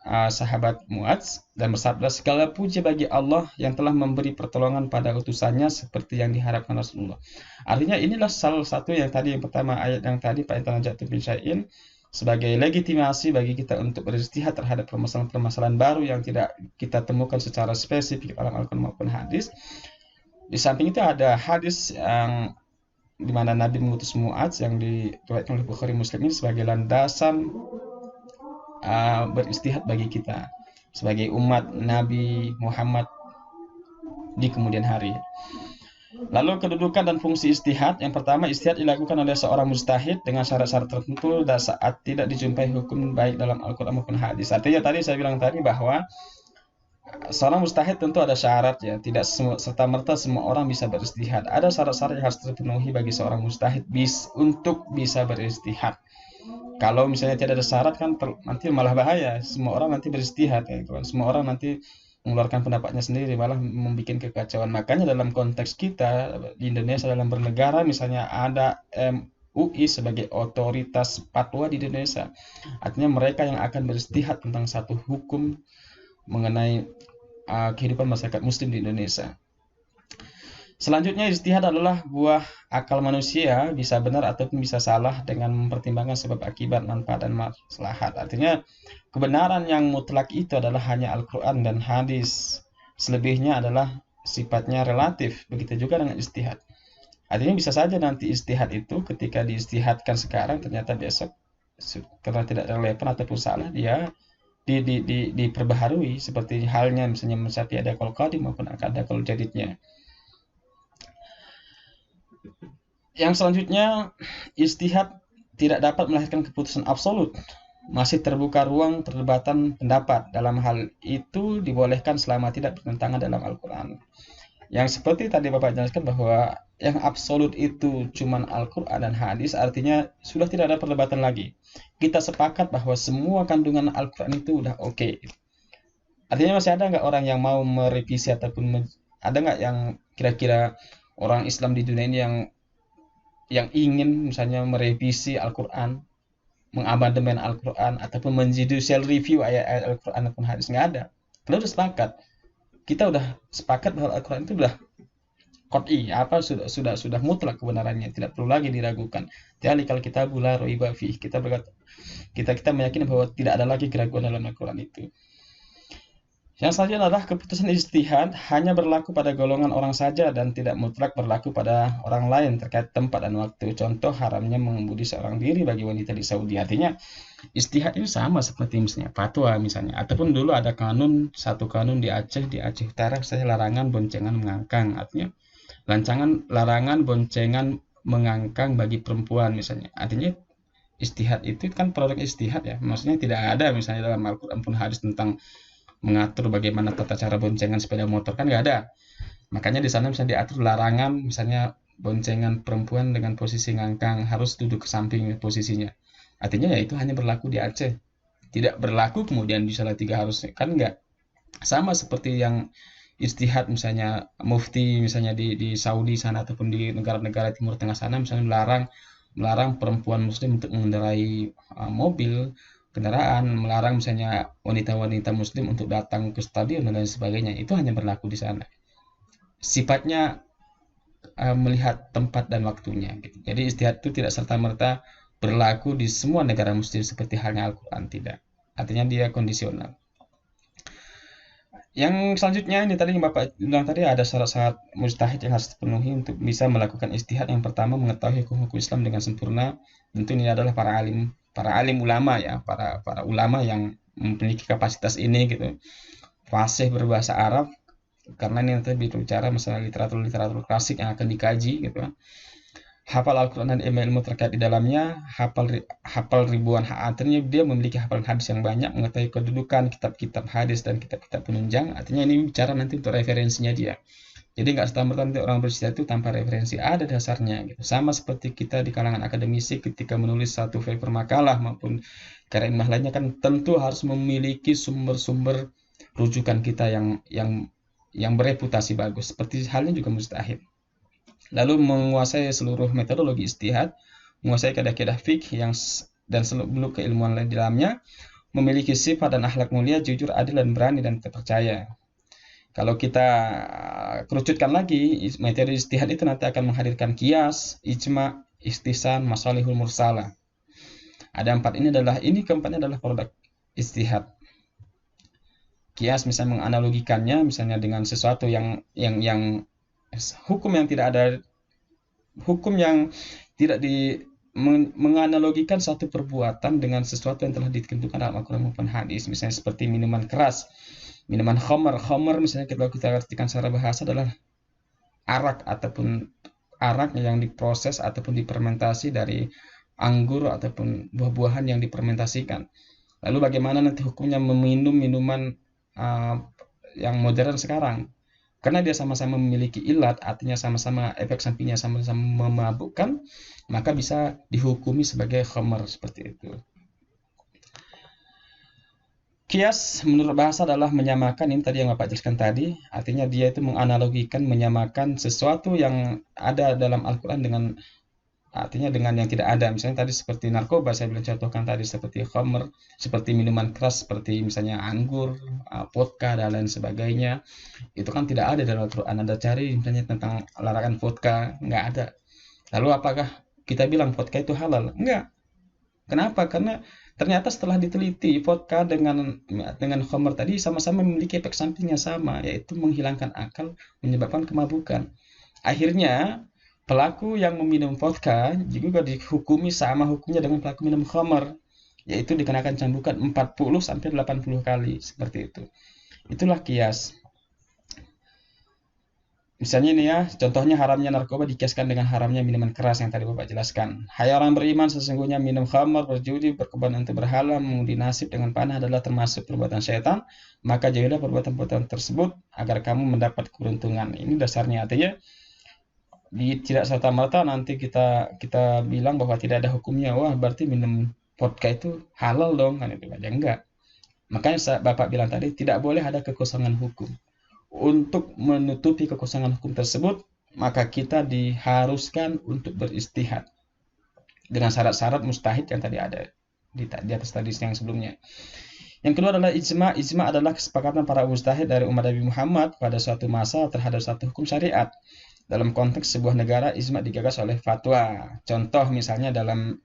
sahabat Mu'adz dan bersabda, segala puji bagi Allah yang telah memberi pertolongan pada utusannya seperti yang diharapkan Rasulullah. Artinya inilah salah satu yang pertama ayat yang tadi, fa in tanaja'tum bi syai'in, sebagai legitimasi bagi kita untuk beristihad terhadap permasalahan-permasalahan baru yang tidak kita temukan secara spesifik dalam Al-Quran maupun hadis. Di samping itu ada hadis yang di mana Nabi mengutus Mu'adz yang diriwayatkan oleh Bukhari Muslim ini sebagai landasan beristihad bagi kita sebagai umat Nabi Muhammad di kemudian hari. Lalu kedudukan dan fungsi istihad. Yang pertama, istihad dilakukan oleh seorang mujtahid dengan syarat-syarat tertentu dan saat tidak dijumpai hukum baik dalam Al-Quran maupun hadis. Artinya tadi saya bilang tadi bahwa seorang mujtahid tentu ada syarat ya, tidak serta-merta semua orang bisa beristihad. Ada syarat-syarat yang harus terpenuhi bagi seorang mujtahid untuk bisa beristihad. Kalau misalnya tidak ada syarat kan nanti malah bahaya. Semua orang nanti beristihad ya, kan? Semua orang nanti mengeluarkan pendapatnya sendiri, malah membuat kekacauan. Makanya dalam konteks kita di Indonesia dalam bernegara, misalnya ada MUI sebagai otoritas fatwa di Indonesia. Artinya mereka yang akan beristihad tentang satu hukum mengenai kehidupan masyarakat muslim di Indonesia. Selanjutnya, ijtihad adalah buah akal manusia, bisa benar ataupun bisa salah dengan mempertimbangkan sebab akibat, manfaat dan maslahat. Artinya, kebenaran yang mutlak itu adalah hanya Al-Quran dan hadis. Selebihnya adalah sifatnya relatif. Begitu juga dengan ijtihad. Artinya bisa saja nanti ijtihad itu ketika diijtihadkan sekarang ternyata besok karena tidak relevan ataupun salah, dia diperbaharui seperti halnya misalnya Musaffi ada kol qadim maupun ada kol jadidnya. Yang selanjutnya, ijtihad tidak dapat melahirkan keputusan absolut. Masih terbuka ruang perdebatan pendapat. Dalam hal itu dibolehkan selama tidak bertentangan dalam Al-Quran. Yang seperti tadi Bapak jelaskan bahwa yang absolut itu cuman Al-Quran dan hadis, artinya sudah tidak ada perdebatan lagi. Kita sepakat bahwa semua kandungan Al-Quran itu udah oke. Artinya masih ada nggak orang yang mau merevisi ataupun ada nggak yang kira-kira orang Islam di dunia ini yang ingin misalnya merevisi Al-Quran, mengamandemen Al-Quran, ataupun menjudicial review ayat-ayat Al-Quran ataupun hadis? Nggak ada. Kita udah sepakat. Kita udah sepakat bahwa Al-Quran itu udah qat'i, sudah mutlak kebenarannya, tidak perlu lagi diragukan. Dzalikal kitabu la raiba fiih. Kita meyakini bahwa tidak ada lagi keraguan dalam Al-Quran itu. Yang selanjutnya adalah keputusan ijtihad hanya berlaku pada golongan orang saja dan tidak mutlak berlaku pada orang lain terkait tempat dan waktu. Contoh haramnya mengemudi seorang diri bagi wanita di Saudi. Artinya ijtihad itu sama seperti misalnya fatwa misalnya, ataupun dulu ada satu kanun di Aceh Utara, saya larangan boncengan mengangkang. Artinya larangan boncengan mengangkang bagi perempuan misalnya. Artinya ijtihad itu kan produk ijtihad ya. Maksudnya tidak ada misalnya dalam Al-Quran pun hadis tentang mengatur bagaimana tata cara boncengan sepeda motor, kan nggak ada. Makanya di sana misalnya diatur larangan misalnya boncengan perempuan dengan posisi ngangkang, harus duduk ke samping posisinya. Artinya ya itu hanya berlaku di Aceh, tidak berlaku kemudian di Salatiga harus, kan nggak. Sama seperti yang ijtihad misalnya mufti misalnya di Saudi sana ataupun di negara-negara Timur Tengah sana misalnya melarang perempuan muslim untuk mengendarai mobil, kendaraan, melarang misalnya wanita-wanita muslim untuk datang ke stadion dan lain sebagainya. Itu hanya berlaku di sana. Sifatnya melihat tempat dan waktunya gitu. Jadi ijtihad itu tidak serta-merta berlaku di semua negara muslim seperti halnya Al-Quran, tidak. Artinya dia kondisional. Yang selanjutnya ini tadi yang Bapak bilang tadi, ada syarat-syarat mujtahid yang harus dipenuhi untuk bisa melakukan ijtihad. Yang pertama, mengetahui hukum-hukum Islam dengan sempurna. Tentu ini adalah para alim ulama ya, para ulama yang memiliki kapasitas ini gitu. Fasih berbahasa Arab, karena ini nanti bicara masalah literatur klasik yang akan dikaji gitu kan. Hafal Al-Quran dan ilmu terkait di dalamnya, hafal ribuan artinya dia memiliki hafalan hadis yang banyak, mengetahui kedudukan kitab-kitab hadis dan kitab-kitab penunjang. Artinya ini bicara nanti untuk referensinya dia. Jadi nggak serta-merta nanti orang berijtihad itu tanpa referensi, ada dasarnya gitu. Sama seperti kita di kalangan akademisi ketika menulis satu paper makalah maupun karya ilmiah lainnya, kan tentu harus memiliki sumber-sumber rujukan kita yang bereputasi bagus. Seperti halnya juga mujtahid. Lalu menguasai seluruh metodologi ijtihad, menguasai kaidah-kaidah fikih dan seluruh keilmuan lain di dalamnya, memiliki sifat dan akhlak mulia, jujur, adil dan berani dan terpercaya. Kalau kita kerucutkan lagi, metode ijtihad itu nanti akan menghadirkan qiyas, ijma, ihtisan, masalihul mursalah. Ada keempatnya adalah produk ijtihad. Qiyas misalnya menganalogikannya misalnya dengan sesuatu yang hukum yang tidak menganalogikan satu perbuatan dengan sesuatu yang telah ditentukan dalam Al-Quran maupun hadis. Misalnya seperti minuman keras, minuman khamar misalnya kita artikan secara bahasa adalah arak ataupun arak yang diproses ataupun difermentasi dari anggur ataupun buah-buahan yang difermentasikan. Lalu bagaimana nanti hukumnya meminum minuman yang modern sekarang? Karena dia sama-sama memiliki ilat, artinya sama-sama efek sampingnya sama-sama memabukkan, maka bisa dihukumi sebagai khamar seperti itu. Qiyas menurut bahasa adalah menyamakan, ini tadi yang Bapak jelaskan tadi, artinya dia itu menganalogikan, menyamakan sesuatu yang ada dalam Al-Quran dengan yang tidak ada. Misalnya tadi seperti narkoba, saya bilang contohkan tadi seperti khamr, seperti minuman keras seperti misalnya anggur, vodka dan lain sebagainya. Itu kan tidak ada dalam Al-Quran. Anda cari misalnya tentang larangan vodka, nggak ada. Lalu apakah kita bilang vodka itu halal? Enggak. Kenapa? Karena ternyata setelah diteliti vodka dengan khamr tadi sama-sama memiliki efek sampingnya sama, yaitu menghilangkan akal, menyebabkan kemabukan. Akhirnya pelaku yang meminum vodka juga dihukumi sama hukumnya dengan pelaku minum khamar. yaitu dikenakan cambukan 40 sampai 80 kali seperti itu. Itulah kias. Misalnya ini ya, contohnya haramnya narkoba dikiaskan dengan haramnya minuman keras yang tadi Bapak jelaskan. Hai orang beriman, sesungguhnya minum khamar, berjudi, berkorban untuk berhala, mengundi nasib dengan panah adalah termasuk perbuatan syaitan. Maka jauhilah perbuatan-perbuatan tersebut agar kamu mendapat keberuntungan. Ini dasarnya, artinya tidak serta-merta nanti kita bilang bahwa tidak ada hukumnya. Wah, berarti minum vodka itu halal dong, kan itu aja enggak. Makanya Bapak bilang tadi tidak boleh ada kekosongan hukum. Untuk menutupi kekosongan hukum tersebut, maka kita diharuskan untuk beristihad dengan syarat-syarat mustahid yang tadi ada di atas tadi yang sebelumnya. Yang kedua adalah ijma. Ijma adalah kesepakatan para mujtahid dari umat Nabi Muhammad pada suatu masa terhadap suatu hukum syariat. Dalam konteks sebuah negara, ijma digagas oleh fatwa. Contoh misalnya dalam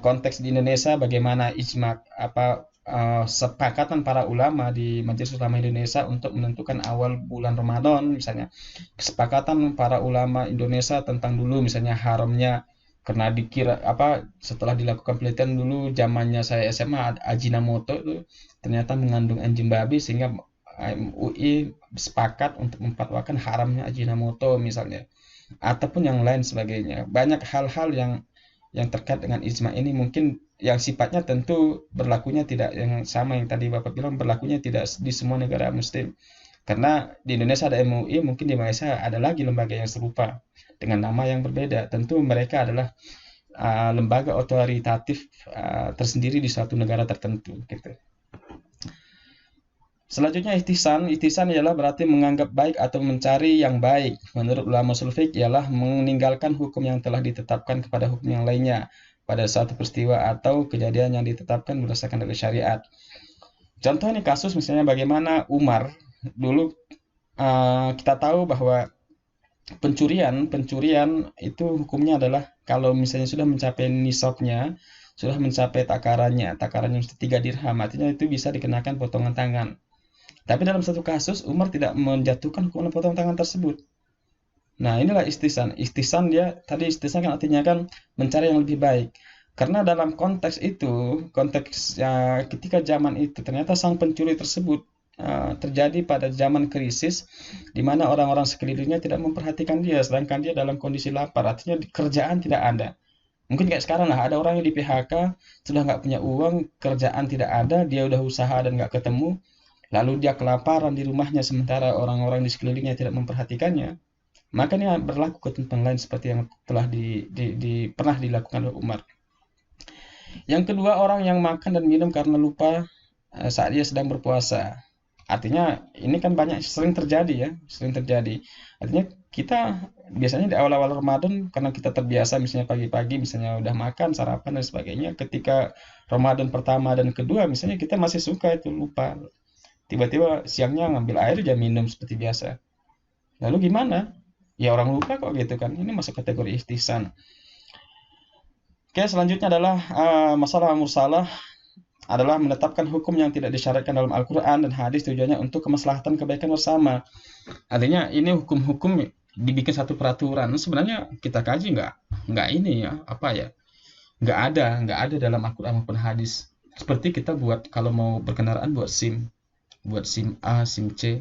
konteks di Indonesia, bagaimana ijma sepakatan para ulama di Majelis Ulama Indonesia untuk menentukan awal bulan Ramadan, misalnya kesepakatan para ulama Indonesia tentang dulu misalnya haramnya, karena dikira setelah dilakukan penelitian dulu zamannya saya SMA, Ajinomoto itu ternyata mengandung enzim babi, sehingga MUI sepakat untuk memfatwakan haramnya Ajinomoto misalnya, ataupun yang lain sebagainya. Banyak hal-hal yang terkait dengan ijma ini mungkin yang sifatnya tentu berlakunya tidak yang sama yang tadi Bapak bilang, berlakunya tidak di semua negara muslim. Karena di Indonesia ada MUI, mungkin di Malaysia ada lagi lembaga yang serupa dengan nama yang berbeda. Tentu mereka adalah lembaga otoritatif tersendiri di suatu negara tertentu gitu. Selanjutnya ihtisan. Ihtisan ialah berarti menganggap baik atau mencari yang baik. Menurut ulama ushul fiqh ialah meninggalkan hukum yang telah ditetapkan kepada hukum yang lainnya pada suatu peristiwa atau kejadian yang ditetapkan berdasarkan dari syariat. Contoh ini kasus misalnya bagaimana Umar dulu, kita tahu bahwa pencurian itu hukumnya adalah kalau misalnya sudah mencapai nisabnya, sudah mencapai takarannya mesti 3 dirham, artinya itu bisa dikenakan potongan tangan. Tapi dalam satu kasus Umar tidak menjatuhkan hukuman potongan tangan tersebut. Nah, inilah ihtisan. Ihtisan ihtisan kan artinya kan mencari yang lebih baik. Karena dalam konteks itu, ketika zaman itu ternyata sang pencuri tersebut terjadi pada zaman krisis, di mana orang-orang sekelilingnya tidak memperhatikan dia, sedangkan dia dalam kondisi lapar, artinya kerjaan tidak ada. Mungkin kayak sekarang lah, ada orang yang di PHK, sudah nggak punya uang, kerjaan tidak ada, dia udah usaha dan nggak ketemu, lalu dia kelaparan di rumahnya, sementara orang-orang di sekelilingnya tidak memperhatikannya. Maka ini berlaku ketentuan lain seperti yang telah pernah dilakukan oleh Umar. Yang kedua, orang yang makan dan minum karena lupa saat dia sedang berpuasa. Artinya ini kan sering terjadi ya, Artinya kita biasanya di awal-awal Ramadan, karena kita terbiasa misalnya pagi-pagi misalnya udah makan, sarapan dan sebagainya. Ketika Ramadan pertama dan kedua misalnya kita masih suka itu lupa. Tiba-tiba siangnya ngambil air aja minum seperti biasa. Lalu gimana? Ya orang lupa kok gitu kan. Ini masuk kategori ihtisan. Oke, selanjutnya adalah masalah mursalah, adalah menetapkan hukum yang tidak disyaratkan dalam Al-Quran dan hadis, tujuannya untuk kemaslahatan kebaikan bersama. Artinya ini hukum-hukum dibikin satu peraturan. Sebenarnya kita kaji nggak ini ya, nggak ada dalam Al-Quran maupun hadis. Seperti kita buat kalau mau berkendaraan buat SIM A, SIM C.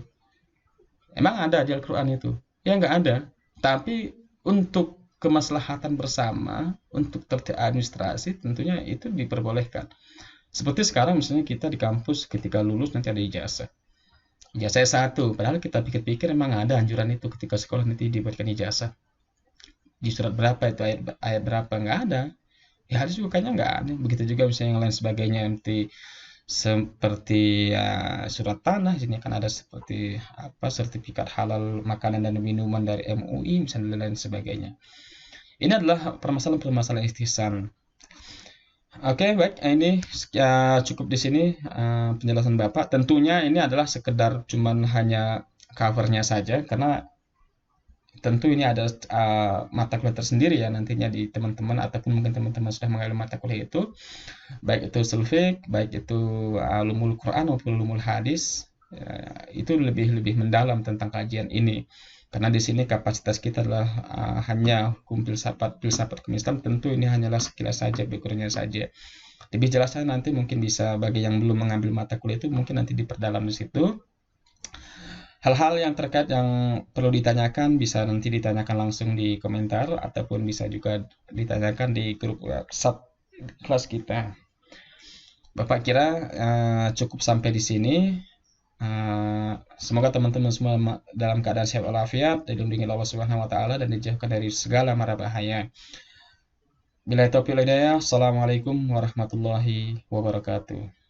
Emang ada di Al-Quran itu? Ya nggak ada. Tapi untuk kemaslahatan bersama, untuk tertib administrasi, tentunya itu diperbolehkan. Seperti sekarang misalnya kita di kampus ketika lulus nanti ada ijazah. Ijazah S1, padahal kita pikir-pikir emang ada anjuran itu ketika sekolah nanti dibuatkan ijazah. Di surat berapa itu, ayat berapa, nggak ada. Ya hadis juga kayaknya nggak ada. Begitu juga misalnya yang lain sebagainya, nanti seperti surat tanah, sini kan ada seperti sertifikat halal makanan dan minuman dari MUI misalnya dan lain sebagainya. Ini adalah permasalahan ihtisan. Oke, baik, ini cukup di sini penjelasan Bapak. Tentunya ini adalah sekedar cuman hanya covernya saja, karena tentu ini ada mata kuliah tersendiri ya nantinya di teman-teman, ataupun mungkin teman-teman sudah mengalami mata kuliah itu, baik itu ushul fiqh, baik itu ulumul Quran maupun ulumul hadis, itu lebih mendalam tentang kajian ini. Karena di sini kapasitas kita adalah hanya hukum filsafat hukum Islam, tentu ini hanyalah sekilas saja, backgroundnya saja. Lebih jelasnya nanti mungkin bisa bagi yang belum mengambil mata kuliah itu mungkin nanti diperdalam di situ. Hal-hal yang terkait yang perlu ditanyakan bisa nanti ditanyakan langsung di komentar ataupun bisa juga ditanyakan di grup WhatsApp kelas kita. Bapak kira cukup sampai di sini. Semoga teman-teman semua dalam keadaan sehat walafiat, dilindungi Allah Subhanahu wa taala dan dijauhkan dari segala mara bahaya. Billahi taufiq wal hidayah. Assalamualaikum warahmatullahi wabarakatuh.